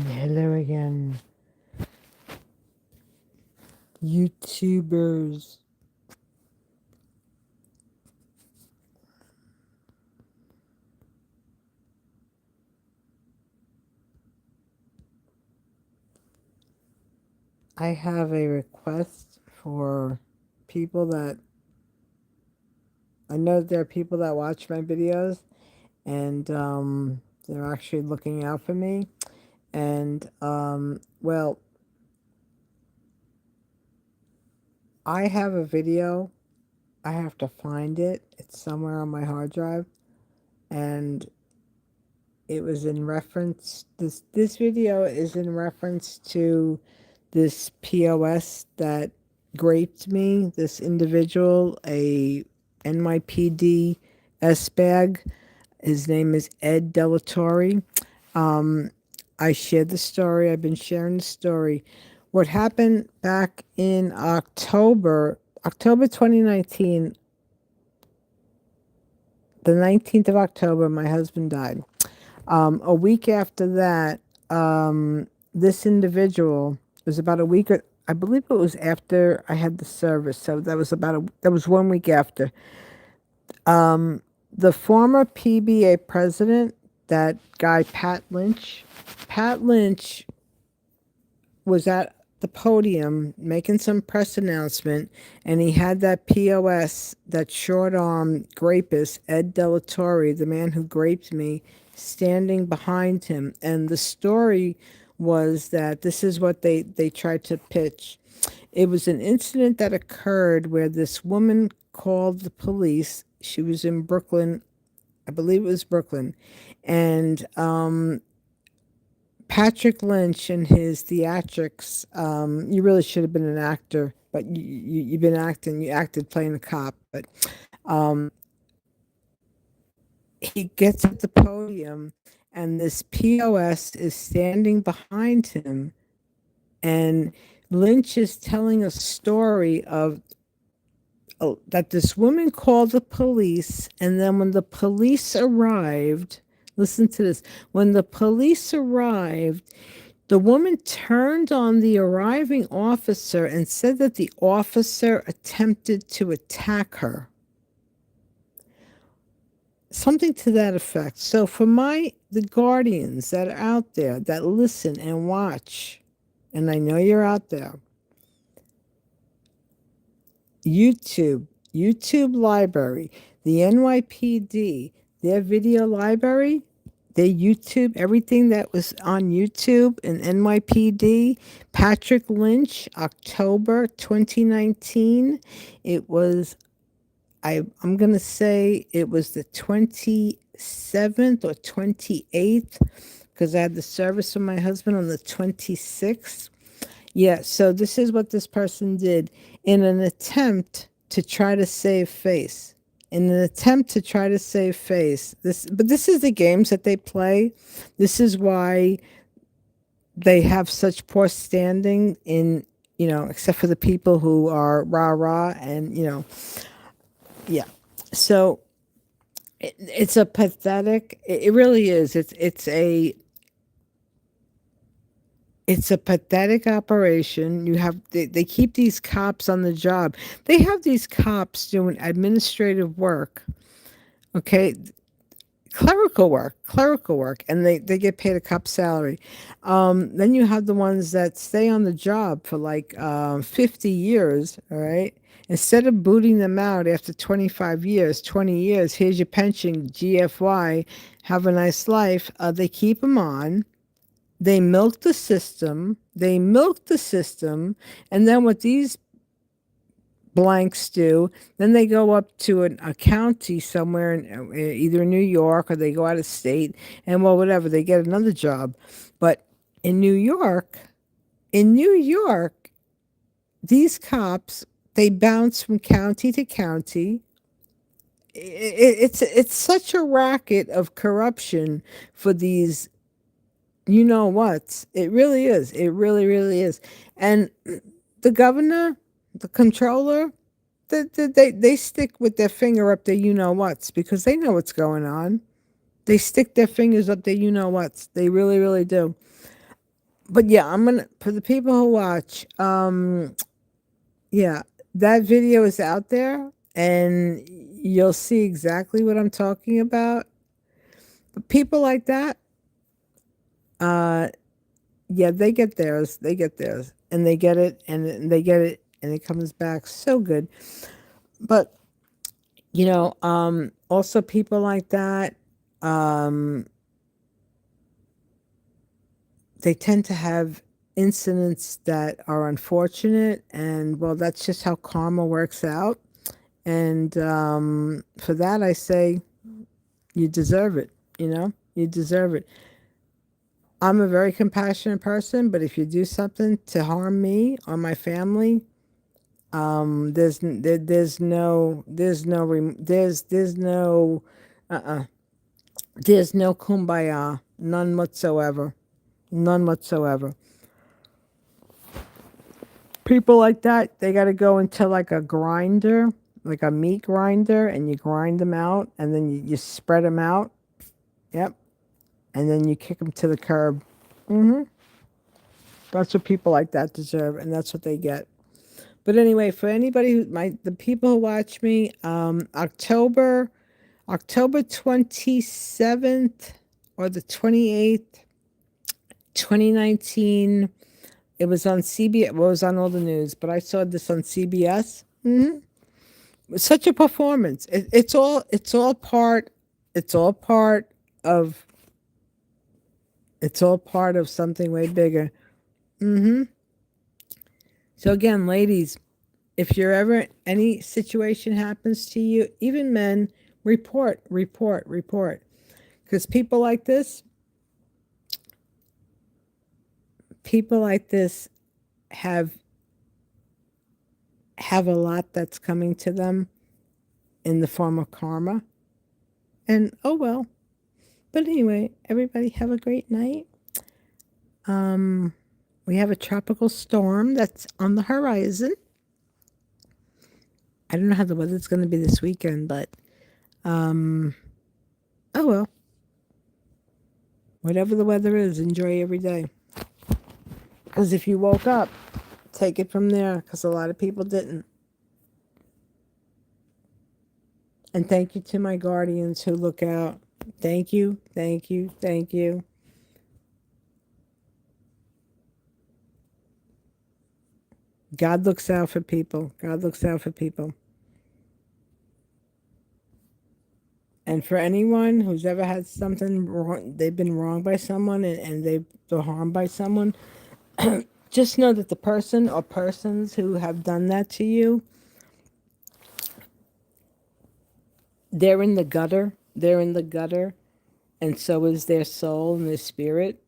Hello again, YouTubers. I have a request for people that I know there are people that watch my videos and they're actually looking out for me. And well, I have a video. I have to find it. It's somewhere on my hard drive, and it was in reference. This video is in reference to this POS that raped me, this individual, a NYPD S bag. His name is Ed Delatorre. Um, I shared the story. I've been sharing the story. What happened back in October 2019, the 19th of October, my husband died. A week after that, this individual, it was about a week, I believe it was after I had the service. So that was 1 week after. The former PBA president, that guy, Pat Lynch was at the podium making some press announcement, and he had that POS, that short arm rapist, Ed Delatorre, the man who raped me, standing behind him. And the story was that this is what they tried to pitch. It was an incident that occurred where this woman called the police. She was in Brooklyn, I believe it was Brooklyn, and Patrick Lynch and his theatrics. You really should have been an actor, but you've been acting. You acted playing a cop, but um, he gets at the podium, and this POS is standing behind him, and Lynch is telling a story of that this woman called the police, and then when the police arrived, listen to this. When the police arrived, the woman turned on the arriving officer and said that the officer attempted to attack her. Something to that effect. So for the guardians that are out there that listen and watch, and I know you're out there, YouTube library, the NYPD, their video library, they YouTube everything that was on YouTube and NYPD. Patrick Lynch, October 2019. It was, I'm going to say it was the 27th or 28th, because I had the service with my husband on the 26th. Yeah, so this is what this person did in an attempt to try to save face. In an attempt to try to save face. This is the games that they play. This is why they have such poor standing except for the people who are rah-rah and, yeah. So it's a pathetic, it really is. It's a pathetic operation. They keep these cops on the job. They have these cops doing administrative work, okay, clerical work, and they get paid a cop salary. Then you have the ones that stay on the job for like 50 years, all right? Instead of booting them out after 25 years, 20 years, here's your pension, GFY, have a nice life. They keep them on. They milk the system. And then what these blanks do, then they go up to a county somewhere in either New York, or they go out of state, and well, whatever, they get another job. But in New York, in New York, these cops, they bounce from county to county. It's such a racket of corruption for these, you know what? It really is. It really, really is. And the governor, the controller, they stick with their finger up their you know what's, because they know what's going on. They stick their fingers up their you know what's. They really, really do. But yeah, I'm gonna, for the people who watch, yeah, that video is out there and you'll see exactly what I'm talking about. But people like that, uh, yeah, they get theirs. They get theirs. And they get it and they get it and it comes back so good. But, also people like that, um, they tend to have incidents that are unfortunate. And, well, that's just how karma works out. And for that, I say, you deserve it. You deserve it. I'm a very compassionate person, but if you do something to harm me or my family, uh, there's no kumbaya, none whatsoever, none whatsoever. People like that, they got to go into like a grinder, like a meat grinder, and you grind them out, and then you spread them out. Yep, and then you kick them to the curb. That's what people like that deserve, and that's what they get. But anyway, for anybody the people who watch me, October 27th or the 28th, 2019. It was on CBS. Well, it was on all the news, but I saw this on CBS. It was such a performance. It's all part of, it's all part of something way bigger. So again, ladies, if you're ever, any situation happens to you, even men, report, report, report. Because people like this have a lot that's coming to them in the form of karma. And oh well. But anyway, everybody have a great night. We have a tropical storm that's on the horizon. I don't know how the weather's going to be this weekend, but oh well. Whatever the weather is, enjoy every day. Because if you woke up, take it from there, because a lot of people didn't. And thank you to my guardians who look out. Thank you, thank you, thank you. God looks out for people. God looks out for people. And for anyone who's ever had something wrong, they've been wronged by someone and they've been harmed by someone, just know that the person or persons who have done that to you, they're in the gutter. They're in the gutter. And so is their soul and their spirit.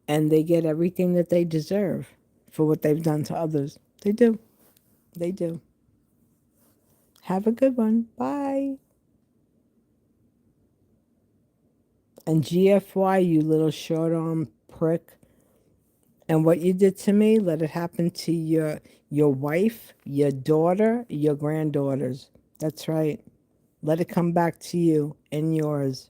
And they get everything that they deserve for what they've done to others. They do. They do. Have a good one. Bye. And GFY, you little short arm prick. And what you did to me, let it happen to your wife, your daughter, your granddaughters. That's right. Let it come back to you and yours.